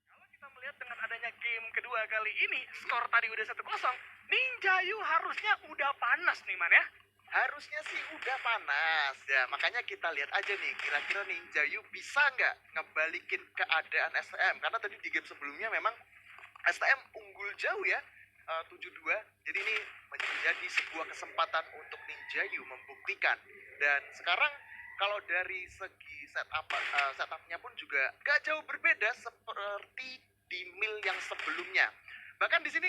Kalau kita melihat dengan adanya game kedua kali ini, skor tadi udah 1-0. Ninjayu harusnya udah panas nih, Man ya. Harusnya sih udah panas ya, makanya kita lihat aja nih kira-kira Ninjayu bisa nggak ngebalikin keadaan STM, karena tadi di game sebelumnya memang STM unggul jauh ya, 7-2. Jadi ini menjadi sebuah kesempatan untuk Ninjayu membuktikan. Dan sekarang kalau dari segi setupnya pun juga gak jauh berbeda seperti di mil yang sebelumnya. Bahkan di sini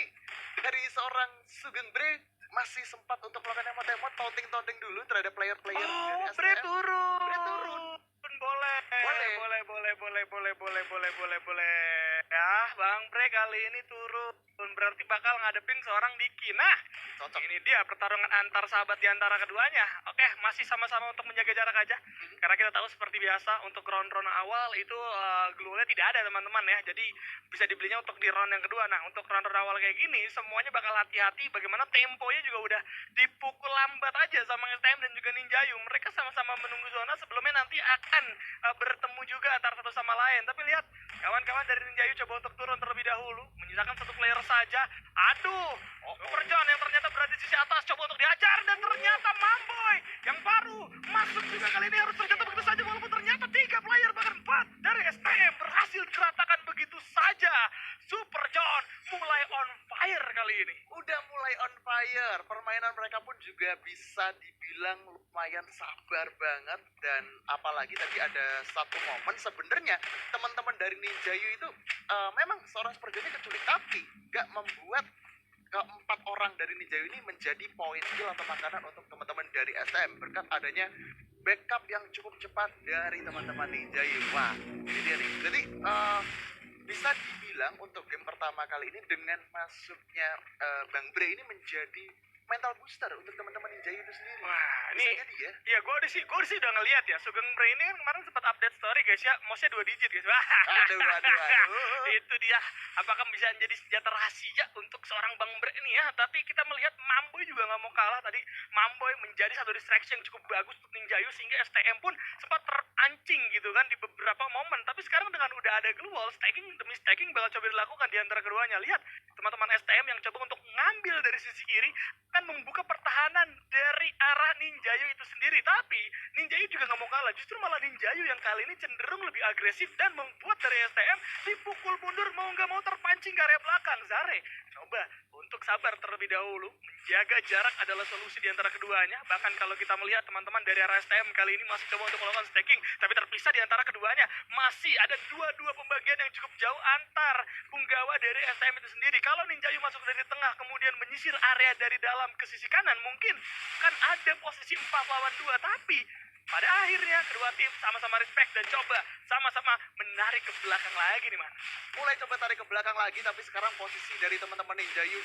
dari seorang Sugeng Bre masih sempat untuk melakukan emot-emot taunting dulu terhadap player-player dari Oh, STM. Bre turun. Bre turun. Boleh. Boleh. Ya, Bang Bre kali ini turun. Berarti bakal ngadepin seorang Diki. Nah, Cocok. ini dia pertarungan antar sahabat di antara keduanya. Oke, masih sama-sama untuk menjaga jarak aja. Karena kita tahu seperti biasa untuk round-round awal itu glue-nya tidak ada teman-teman ya. Jadi bisa dibelinya untuk di round yang kedua. Nah, untuk round-round awal kayak gini semuanya bakal hati-hati bagaimana temponya juga udah dipukul lambat aja sama STM dan juga Ninjayu. Mereka sama-sama menunggu zona sebelumnya nanti akan bertemu juga antara satu sama lain. Tapi lihat kawan-kawan dari Ninjayu coba untuk turun terlebih dahulu, menyisakan satu player saja. Aduh, Super John yang ternyata berada di sisi atas coba untuk diajar dan ternyata Mamboy yang baru masuk juga kali ini harus terjatuh begitu saja walaupun ternyata 3 player bahkan 4 dari STM berhasil diratakan begitu saja. Super John mulai on fire kali ini. Udah mulai on fire. Permainan mereka pun juga bisa dibilang lumayan sabar banget. Dan apalagi tadi ada satu momen sebenarnya teman-teman dari Ninjayu itu memang seorang Super John keculik, tapi gak membuat keempat orang dari Ninjayu ini menjadi poin kill atau makanan untuk teman-teman dari SM berkat adanya backup yang cukup cepat dari teman-teman Ninjayu. Wah, ini dia nih. Jadi bisa dibilang untuk game pertama kali ini dengan masuknya Bang Bre ini menjadi mental booster untuk teman-teman Ninjayu itu sendiri. Wah, Bisa ini jadi ya. iya gue sih udah ngeliat ya. Sugeng Bre ini kan kemarin sempat update story guys ya, mouse-nya 2 digit guys. Wah. Aduh. Itu dia. Apakah bisa menjadi senjata rahasia untuk seorang Bang Bre ini ya? Tapi kita melihat Mamboy juga nggak mau kalah tadi. Mamboy menjadi satu distraction yang cukup bagus untuk Ninjayu sehingga STM pun sempat terancing gitu kan di beberapa momen. Tapi sekarang dengan udah ada glue wall, stacking demi stacking bakal coba dilakukan di antara keduanya. Lihat teman-teman STM yang coba untuk ngambil dari sisi kiri akan membuka pertahanan dari arah Ninjayu itu sendiri. Tapi Ninjayu juga nggak mau kalah. Justru malah Ninjayu yang kali ini cenderung lebih agresif dan membuat dari STM dipukul mundur mau nggak mau terpancing ke area belakang. Zare coba untuk sabar terlebih dahulu. Menjaga jarak adalah solusi di antara keduanya. Bahkan kalau kita melihat teman-teman dari arah STM kali ini masih coba untuk melakukan stacking, tapi terpisah di antara keduanya. Masih ada dua pembagian yang cukup jauh antar punggawa dari STM itu sendiri. Kalau Ninjayu masuk dari tengah kemudian menyisir area dari dalam ke sisi kanan, mungkin kan ada posisi 4 lawan 2. Tapi pada akhirnya kedua tim sama-sama respect dan coba sama-sama menarik ke belakang lagi nih, Man. Mulai coba tarik ke belakang lagi, tapi sekarang posisi dari teman-teman Ninjayu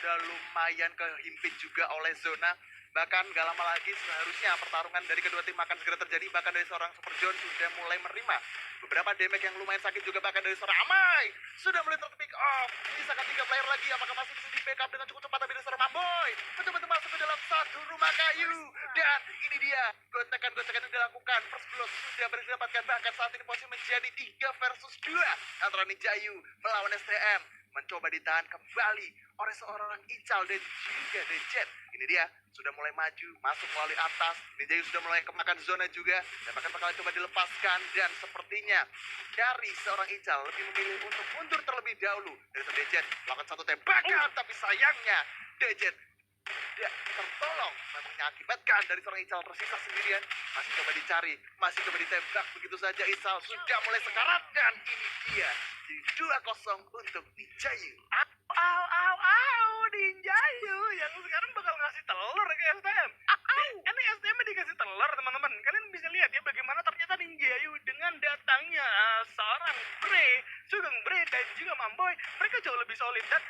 udah lumayan kehimpit juga oleh zona. Bahkan gak lama lagi seharusnya pertarungan dari kedua tim akan segera terjadi. Bahkan dari seorang Super John sudah mulai menerima beberapa damage yang lumayan sakit juga. Bahkan dari seorang Amai sudah mulai terpick off. Misalkan 3 player lagi, apakah masih bisa di backup dengan cukup cepat? Tapi dari seorang Mamboy mencoba untuk masuk ke dalam satu rumah kayu. Dan ini dia, gocekan-gocekan yang dilakukan. First blood sudah berhasil didapatkan. Bahkan saat ini posisi menjadi 3 versus 2 antara Ninjayu melawan STM. Mencoba ditahan kembali oleh seorang Ical dan juga The Jet. Ini dia, sudah mulai maju, masuk melalui atas. Ninjayu sudah mulai kemakan zona juga. Dan bahkan bakal coba dilepaskan. Dan sepertinya dari seorang Ical lebih memilih untuk mundur terlebih dahulu. Dari The Jet melakukan satu tembakan. Tapi sayangnya The Jet tidak tertolong, memang mengakibatkan dari seorang Ical tersisa sendirian. Masih coba dicari, masih coba ditembak begitu saja. Ical sudah mulai sekarat dan ini dia di 2-0 untuk Ninjayu. Ninjayu yang sekarang bakal ngasih telur ke STM. Ini STM dikasih telur teman-teman. Kalian bisa lihat ya bagaimana ternyata Ninjayu dengan datangnya seorang Sugeng Bre dan juga Mamboy, mereka jauh lebih solid. Dan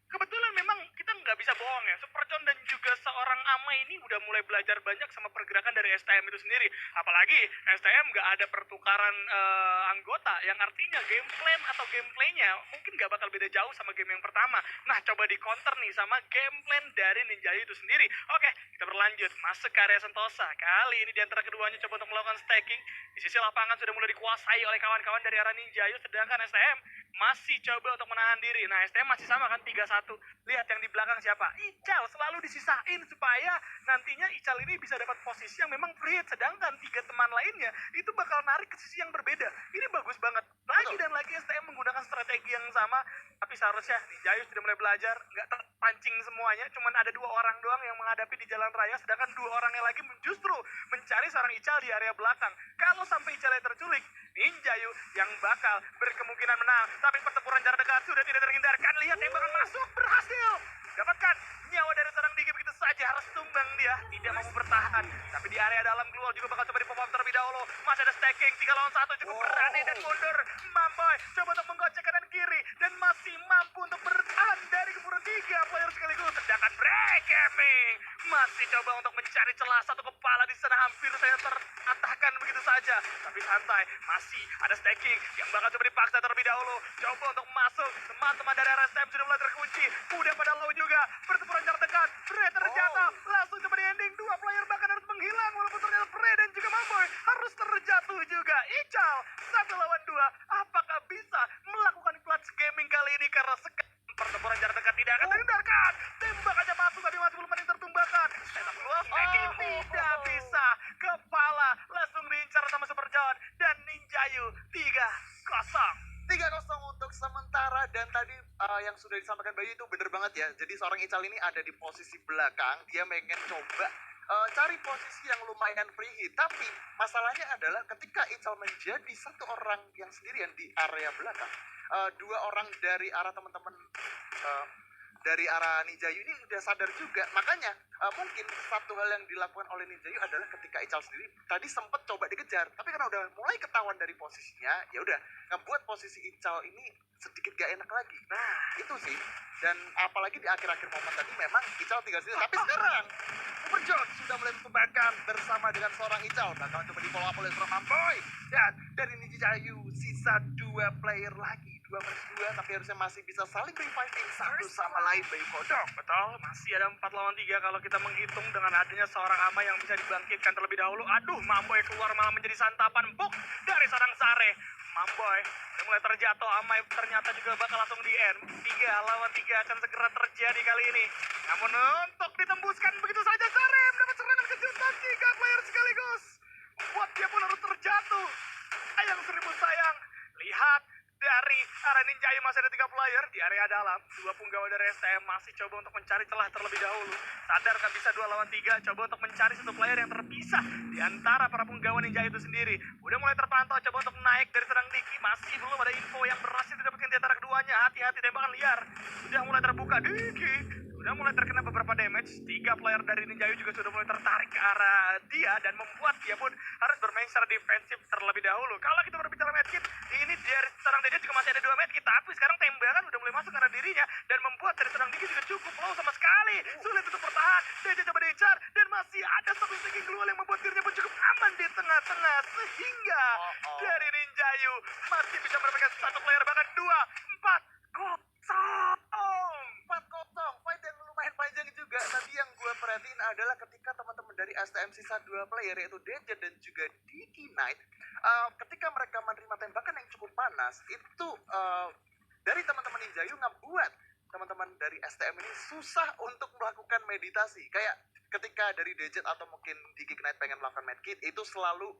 kebetulan memang kita nggak bisa bohong ya, Super John dan juga seorang Ama ini udah mulai belajar banyak sama pergerakan dari STM itu sendiri. Apalagi STM nggak ada pertukaran anggota, yang artinya game plan atau gameplaynya mungkin nggak bakal beda jauh sama game yang pertama. Nah, coba di counter nih sama game plan dari Ninjayu itu sendiri. Oke, kita berlanjut masuk ke area Sentosa. Kali ini di antara keduanya coba untuk melakukan stacking. Di sisi lapangan sudah mulai dikuasai oleh kawan-kawan dari arah Ninjayu, sedangkan STM masih coba untuk menahan diri. Nah, STM masih sama kan 3-1. Lihat yang di belakang siapa? Ical selalu disisain supaya nantinya Ical ini bisa dapat posisi yang memang free hit, sedangkan 3 teman lainnya itu bakal narik ke sisi yang berbeda. Ini bagus banget. Lagi dan lagi STM menggunakan strategi yang sama, tapi seharusnya Ninjayu sudah mulai belajar, nggak terpancing semuanya, cuman ada 2 orang doang yang menghadapi di jalan raya, sedangkan 2 orangnya lagi justru mencari seorang Ical di area belakang. Kalau sampai Icalnya terculik, Ninjayu yang bakal berkemungkinan menang, tapi pertempuran jarak dekat sudah tidak terhindarkan. Lihat tembakan masuk, berhasil dapatkan nyawa dari seorang Digi, begitu saja harus tumbang dia, tidak mampu bertahan. Tapi di area dalam Gluol juga bakal coba di pop up terlebih dahulu. Masih ada stacking 3 lawan 1, cukup berani dan mundur. Mamboy coba untuk menggocek kanan kiri dan masih mampu untuk bertahan dari keburu 3 player sekaligus. Sedangkan Break Gaming masih coba untuk mencari celah, satu kepala di sana hampir saya terpatahkan begitu saja. Tapi santai, masih ada stacking yang bakal coba dipaksa terlebih dahulu. Coba untuk masuk, teman-teman dari RSTM sudah mulai terkunci. Udah pada low juga, pertempuran jarak dekat. Frey terjatuh, langsung coba di ending. 2 player bahkan harus menghilang, walaupun ternyata Frey dan juga Mamboy harus terjatuh juga. Ical 1 lawan 2, apakah bisa melakukan clutch gaming kali ini? Karena sekarang pertempuran jarak dekat tidak akan terhindarkan. Tembak aja masuk, tapi masih belum ada yang tertumbangkan. Setup luas, stacking tidak bisa. Kepala langsung diincar sama Super John dan Ninjayu 3-0. 3-0 untuk sementara. Dan tadi yang sudah disampaikan Bayu itu bener banget ya. Jadi seorang Ical ini ada di posisi belakang, dia pengen coba cari posisi yang lumayan free hit. Tapi masalahnya adalah ketika Ical menjadi 1 orang yang sendirian di area belakang, 2 orang dari arah teman-teman dari arah Ninjayu ini udah sadar juga. Makanya mungkin satu hal yang dilakukan oleh Ninjayu adalah ketika Ical sendiri tadi sempat coba dikejar, tapi karena udah mulai ketahuan dari posisinya, ya udah ngebuat posisi Ical ini sedikit gak enak lagi. Nah, itu sih. Dan apalagi di akhir-akhir momen tadi memang Ical tinggal sendiri. Tapi sekarang Super John sudah mulai memperbaikan bersama dengan seorang Ical. Bakal coba di follow up oleh seorang Mamboy. Dan dari Ninjayu sisa 2 player lagi, 2 versus 2, tapi harusnya masih bisa saling reviving satu sama lain. Bayu Kodok. Betul, masih ada 4 lawan 3 kalau kita menghitung dengan adanya seorang Ama yang bisa dibangkitkan terlebih dahulu. Aduh, Mamboy keluar malah menjadi santapan empuk dari seorang Zare. Mamboy udah mulai terjatuh, Amai ternyata juga bakal langsung di end. 3 lawan 3 akan segera terjadi kali ini. Namun untuk ditembuskan begitu saja, Zare mendapat serangan kejutan 3 player sekaligus. Buat dia pun harus terjatuh. Ayang seribu sayang, lihat dari arah Ninjayu masih ada 3 player di area dalam. 2 punggawa dari STM masih coba untuk mencari celah terlebih dahulu. Sadar kan bisa 2 lawan 3, coba untuk mencari 1 player yang terpisah di antara para punggawa Ninjayu itu sendiri. Udah mulai terpantau, coba untuk naik dari serang Diki. Masih belum ada info yang berhasil didapatkan di antara keduanya. Hati-hati, tembakan liar sudah mulai terbuka. Diki sudah mulai terkena beberapa damage. 3 player dari Ninjayu juga sudah mulai tertarik ke arah dia dan membuat dia pun harus bermain secara defensif terlebih dahulu. Kalau kita berbicara medkit, ini dari serang Diki juga masih ada 2 medkit, tapi sekarang tembakan udah mulai masuk ke arah dirinya dan membuat dari serang Diki juga cukup low sama sekali. Sulit untuk bertahan. DJ coba diincar dan masih ada satu sticking keluar yang membuat dirinya pun cukup aman di tengah-tengah, sehingga dari Ninjayu masih bisa mendapatkan 1 player, bahkan 2, 4, 4-0. Fight yang lumayan panjang juga. Tadi yang gue perhatiin adalah ketika teman-teman dari STM sisa 2 player, yaitu DJ dan juga Diki Knight, ketika mereka menerima tembakan yang cukup panas, itu dari teman-teman Ninjayu ngebuat teman-teman dari STM ini susah untuk melakukan meditasi. Kayak ketika dari DJ atau mungkin Diki Knight pengen melakukan medkit, itu selalu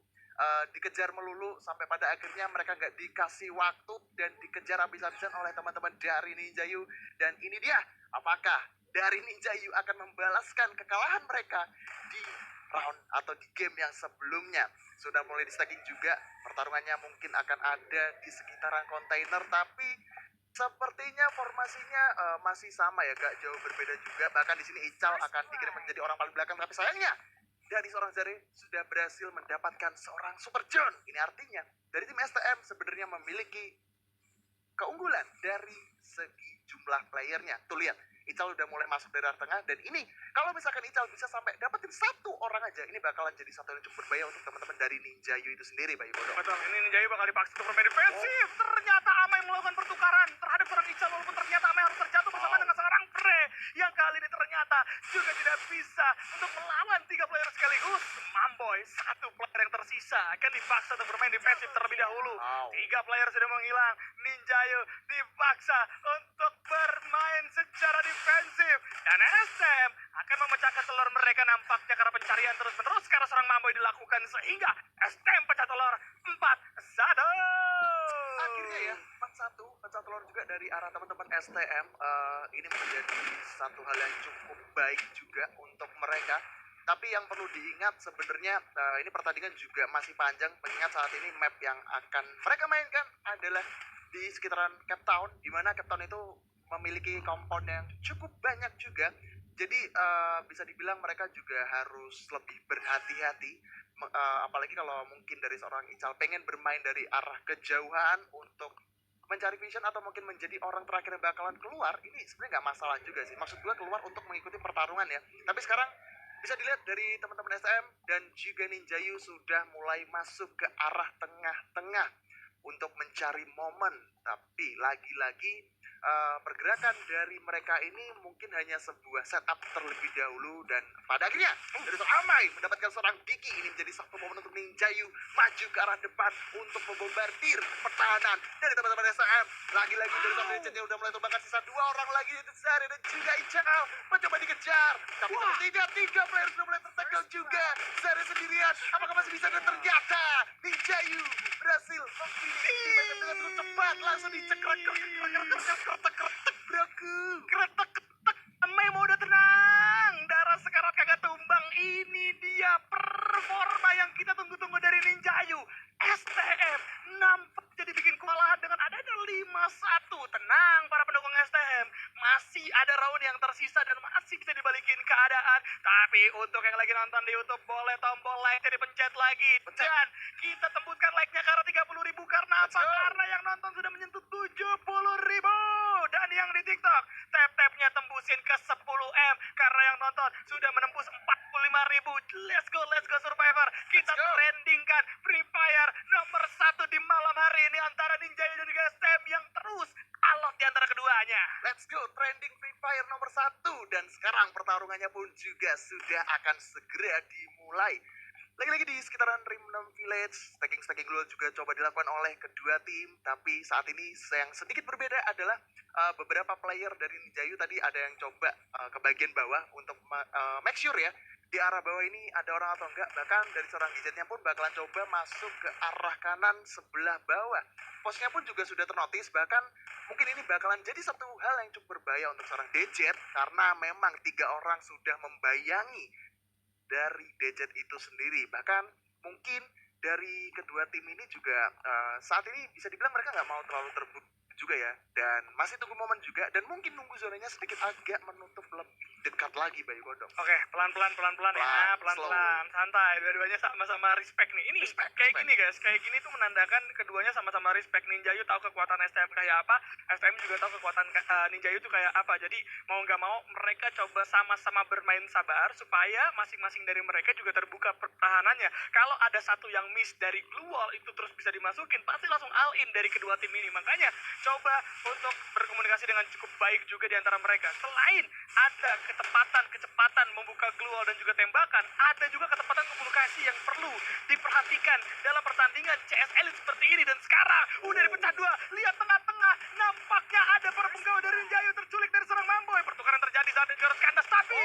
dikejar melulu sampai pada akhirnya mereka nggak dikasih waktu dan dikejar habis-habisan oleh teman-teman dari Ninjayu. Dan ini dia, apakah dari Ninjayu akan membalaskan kekalahan mereka di round atau di game yang sebelumnya? Sudah mulai di stacking juga, pertarungannya mungkin akan ada di sekitaran kontainer, tapi sepertinya formasinya masih sama ya, gak jauh berbeda juga. Bahkan di sini Ical akan dikirim menjadi orang paling belakang, tapi sayangnya dari seorang Zare sudah berhasil mendapatkan seorang Super John. Ini artinya dari tim STM sebenarnya memiliki keunggulan dari segi jumlah playernya. Tuh lihat, Ical udah mulai masuk dari arah tengah, dan ini kalau misalkan Ical bisa sampai dapetin satu orang aja, ini bakalan jadi satu yang cukup berbahaya untuk teman-teman dari Ninjayu itu sendiri, Bayu Bodong. Betul, ini Ninjayu bakal dipaksa untuk bermain defensif. Ternyata Amai melakukan pertukaran terhadap seorang Ical, walaupun ternyata Amai harus terjatuh bersama dengan seorang Bre yang kali ini ternyata juga tidak bisa untuk melawan 3 player sekaligus. Mamboy, 1 player yang tersisa akan dipaksa untuk bermain defensif terlebih dahulu. 3 player sudah menghilang. Ninjayu dipaksa untuk bermain secara defensif, dan STM akan memecahkan telur mereka nampaknya karena pencarian terus-menerus karena seorang Mamboy dilakukan sehingga STM pecah telur 4-1. Akhirnya ya 4-1 pecah telur juga dari arah teman-teman STM. Ini menjadi satu hal yang cukup baik juga untuk mereka. Tapi yang perlu diingat sebenarnya ini pertandingan juga masih panjang, mengingat saat ini map yang akan mereka mainkan adalah di sekitaran Cape Town, di mana Cape Town itu memiliki kompon yang cukup banyak juga. Jadi bisa dibilang mereka juga harus lebih berhati-hati, apalagi kalau mungkin dari seorang Ical pengen bermain dari arah kejauhan untuk mencari vision atau mungkin menjadi orang terakhir yang bakalan keluar. Ini sebenarnya nggak masalah juga sih, maksud gue keluar untuk mengikuti pertarungan ya. Tapi sekarang bisa dilihat dari teman-teman SM dan juga Ninjayu sudah mulai masuk ke arah tengah-tengah untuk mencari momen. Tapi lagi-lagi pergerakan dari mereka ini mungkin hanya sebuah setup terlebih dahulu, dan pada akhirnya dari seorang Amai mendapatkan seorang Diki. Ini menjadi satu momen untuk Ninjayu maju ke arah depan untuk membombardir pertahanan dari teman-teman SM. Lagi-lagi dari seorang Legend yang udah mulai tumbangkan sisa 2 orang lagi, itu Zari dan juga Ical mencoba dikejar, tapi sepertinya 3 player sudah mulai tertackle juga. Zari sendirian, apakah masih bisa? Dan ternyata Ninjayu berhasil memfinish dengan cukup cepat, langsung dicekrek Kretek, Amai mau udah tenang, darah sekarat kagak tumbang. Ini dia performa yang kita tunggu-tunggu dari Ninjayu. STM nampak jadi bikin kewalahan dengan adanya 5-1. Tenang para pendukung STM, masih ada round yang tersisa dan masih bisa dibalikin keadaan. Tapi untuk yang lagi nonton di YouTube, boleh tombol like-nya dipencet lagi. Dan kita tembuskan like-nya karena 30.000. Karena apa? Karena yang nonton sudah menyentuh 70.000. Dan yang di TikTok, tap-tapnya tembusin ke 10M karena yang nonton sudah menembus 45.000. Let's go Survivor. Kita trendingkan Free Fire nomor 1 di malam hari ini antara Ninjayu dan juga STM yang terus alot di antara keduanya. Let's go, trending Free Fire nomor 1. Dan sekarang pertarungannya pun juga sudah akan segera dimulai. Lagi-lagi di sekitaran Rim 6 Village, stacking dulu juga coba dilakukan oleh kedua tim. Tapi saat ini yang sedikit berbeda adalah beberapa player dari Ninjayu tadi ada yang coba ke bagian bawah untuk make sure ya, di arah bawah ini ada orang atau enggak. Bahkan dari seorang gadgetnya pun bakalan coba masuk ke arah kanan sebelah bawah. Posnya pun juga sudah ternotis, bahkan mungkin ini bakalan jadi satu hal yang cukup berbahaya untuk seorang Dejet, karena memang 3 orang sudah membayangi dari Dejet itu sendiri. Bahkan mungkin dari kedua tim ini juga saat ini bisa dibilang mereka nggak mau terlalu terburu juga ya, dan masih tunggu momen juga, dan mungkin nunggu zonanya sedikit agak menutup lebih dekat lagi Bayu Godong. Oke, pelan-pelan ya, pelan-pelan, santai. Dua-duanya sama-sama respect nih. Ini Respect. gini guys, kayak gini tuh menandakan keduanya sama-sama respect. Ninjayu tahu kekuatan STM kayak apa, STM juga tahu kekuatan Ninjayu tuh kayak apa. Jadi mau nggak mau mereka coba sama-sama bermain sabar supaya masing-masing dari mereka juga terbuka pertahanannya. Kalau ada satu yang miss dari glue wall itu terus bisa dimasukin, pasti langsung all in dari kedua tim ini. Makanya coba untuk berkomunikasi dengan cukup baik juga di antara mereka. Selain ada kecepatan membuka glue wall dan juga tembakan, ada juga ketepatan komunikasi yang perlu diperhatikan dalam pertandingan CS Elite seperti ini. Dan sekarang udah dipecah 2, lihat tengah-tengah, nampaknya ada para penggawa dari Ninjayu terculik dari seorang Mamboy. Pertukaran terjadi saat itu harus kandas, tapi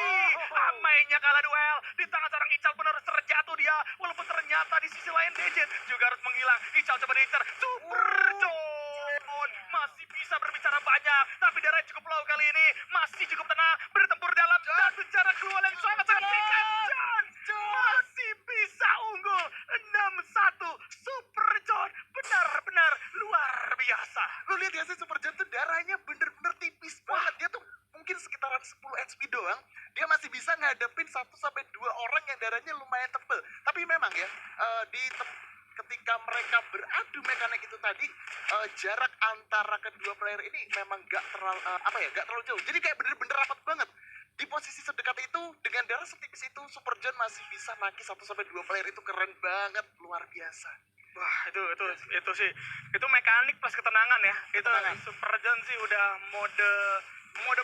Amainya kalah duel di tangan seorang Ical pun harus terjatuh dia, walaupun ternyata di sisi lain Dejet juga harus menghilang. Ical coba diincar, Super John masih bisa berbicara banyak, tapi darahnya cukup low kali ini, masih cukup tenang, bertempur dalam dan bicara keluar yang sangat-sangat singkat. John masih bisa unggul 6-1. Super John benar-benar luar biasa. Lu lihat ya sih, Super John tuh darahnya bener-bener tipis banget. Dia tuh mungkin sekitaran 10 HP doang, dia masih bisa ngadepin 1-2 orang yang darahnya lumayan tebel. Tapi memang ya, di ketika mereka beradu mekanik itu tadi, jarak antara kedua player ini memang gak terlalu gak terlalu jauh. Jadi kayak bener-bener rapat banget. Di posisi sedekat itu dengan darah setipis itu Super John masih bisa nangkis 1 sampai 2 player. Itu keren banget, luar biasa. Wah, itu sih. Itu mekanik plus ketenangan ya. Itu Ketenangan. Super John sih udah mode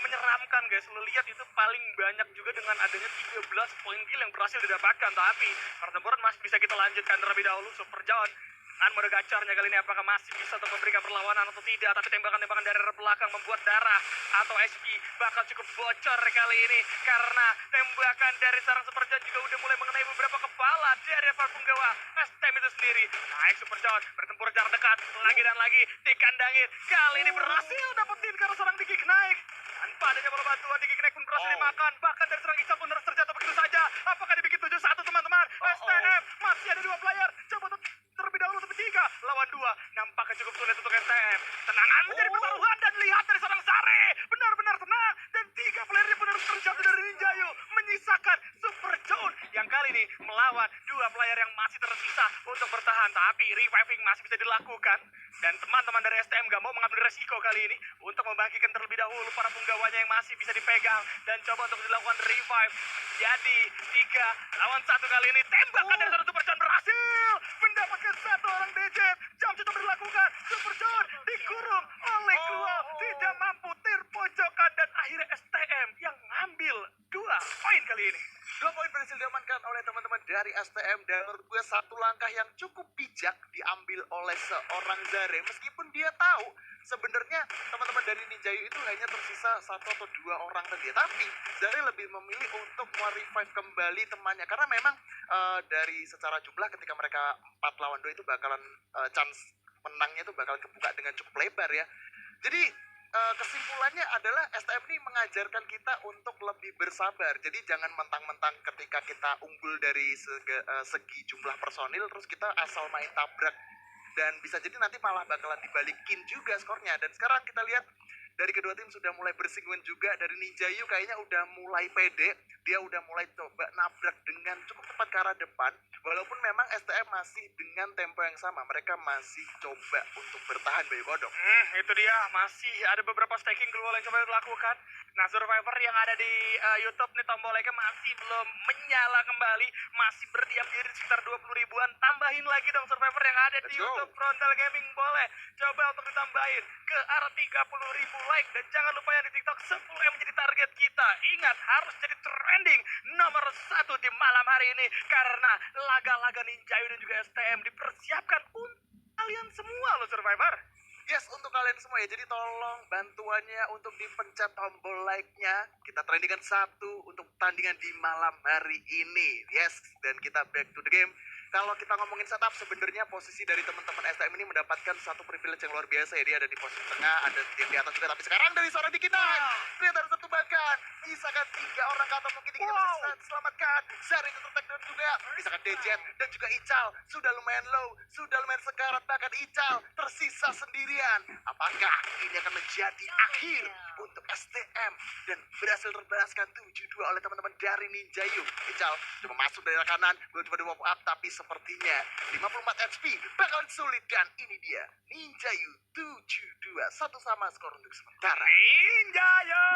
menyeramkan guys. Lu lihat itu paling banyak juga dengan adanya 13 poin kill yang berhasil didapatkan. Tapi pertempuran masih bisa kita lanjutkan terlebih dahulu. Super John dengan mode gacornya kali ini apakah masih bisa untuk memberikan perlawanan atau tidak, tapi tembakan-tembakan dari arah belakang membuat darah atau SP bakal cukup bocor kali ini karena tembakan dari sarang Super John juga udah mulai mengenai beberapa kepala dari para punggawa STM itu sendiri. Naik Super John bertempur jarak dekat lagi dan lagi dikandangin, kali ini berhasil dapetin karena seorang Dikik naik tanpa adanya bola bantuan. Dikik naik pun berhasil dimakan, bahkan dari serang Ica pun harus terjatuh begitu saja. Apakah dibikin 7-1 teman-teman? STM masih ada 2 player, coba terlebih dahulu, tapi 3 lawan 2 nampaknya cukup sulit untuk STM. Tenangan menjadi pertaruhan dan lihat dari seorang Sare benar-benar tenang dan 3 playernya pun harus terjatuh dari Ninjayu, menyisakan Super John yang kali ini melawan 2 player yang masih tersisa untuk bertahan. Tapi reviving masih bisa dilakukan dan teman-teman dari STM gak mau mengambil resiko kali ini untuk membangkitkan terlebih dahulu para punggawanya yang masih bisa dipegang dan coba untuk dilakukan revive. Jadi 3 lawan 1 kali ini. Tembakan dari seorang Super John berhasil mendapatkan 1 orang DJ. Jam itu dilakukan, Super John dikurung oleh Kuo, tidak mampu terpojokan dan akhirnya STM yang ngambil 2 poin kali ini. 2 poin berhasil diamankan oleh teman-teman dari STM dan menurut gue satu langkah yang cukup bijak diambil oleh seorang Zare, meskipun dia tahu sebenarnya teman-teman dari Ninjayu itu hanya tersisa 1 atau 2 orang tadi, tapi Zare lebih memilih untuk merevive kembali temannya karena memang dari secara jumlah ketika mereka 4 lawan 2 itu bakalan chance menangnya itu bakal kebuka dengan cukup lebar ya. Jadi kesimpulannya adalah STM ini mengajarkan kita untuk lebih bersabar. Jadi jangan mentang-mentang ketika kita unggul dari segi jumlah personil terus kita asal main tabrak dan bisa jadi nanti malah bakalan dibalikin juga skornya. Dan sekarang kita lihat dari kedua tim sudah mulai bersinggungan juga. Dari Ninjayu kayaknya udah mulai pede, dia udah mulai coba nabrak dengan cukup tepat ke arah depan. Walaupun memang STM masih dengan tempo yang sama, mereka masih coba untuk bertahan Bayu Kodok. Itu dia, masih ada beberapa staking global yang coba dilakukan. Nah, Survivor yang ada di YouTube nih tombol like-nya masih belum menyala kembali, masih berdiam diri sekitar 20 ribuan. Tambahin lagi dong Survivor yang ada di YouTube Frontal Gaming, boleh coba untuk ditambahin ke arah 30 ribu like. Dan jangan lupa yang di TikTok 10M menjadi target kita. Ingat, harus jadi trending nomor 1 di malam hari ini karena laga-laga Ninjayu dan juga STM dipersiapkan untuk kalian semua loh Survivor. Yes, untuk kalian semua ya. Jadi tolong bantuannya untuk dipencet tombol like-nya. Kita trendingkan 1 untuk tandingan di malam hari ini. Yes, dan kita back to the game. Kalau kita ngomongin setup, sebenarnya posisi dari teman-teman STM ini mendapatkan satu privilege yang luar biasa ya. Dia ada di posisi tengah, ada yang di atas juga. Tapi sekarang dari seorang Dikik ternyata ada 1 bahkan. Misalkan 3 orang atau mungkin Dikik bisa diselamatkan. Zari itu tertekan juga. Misalkan Dejet dan juga Ical sudah lumayan low, sudah lumayan sekarat. Bahkan Ical tersisa sendirian. Apakah ini akan menjadi akhir untuk STM dan berhasil terbalaskan 7-2 oleh teman-teman dari Ninjayu? Ical coba masuk dari arah kanan, belum coba di walk up, tapi sepertinya 54 HP bakal sulit dan ini dia Ninjayu 7-2, 1 sama skor untuk sementara. Ninjayu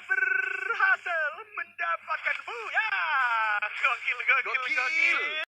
berhasil mendapatkan buya. Gokil.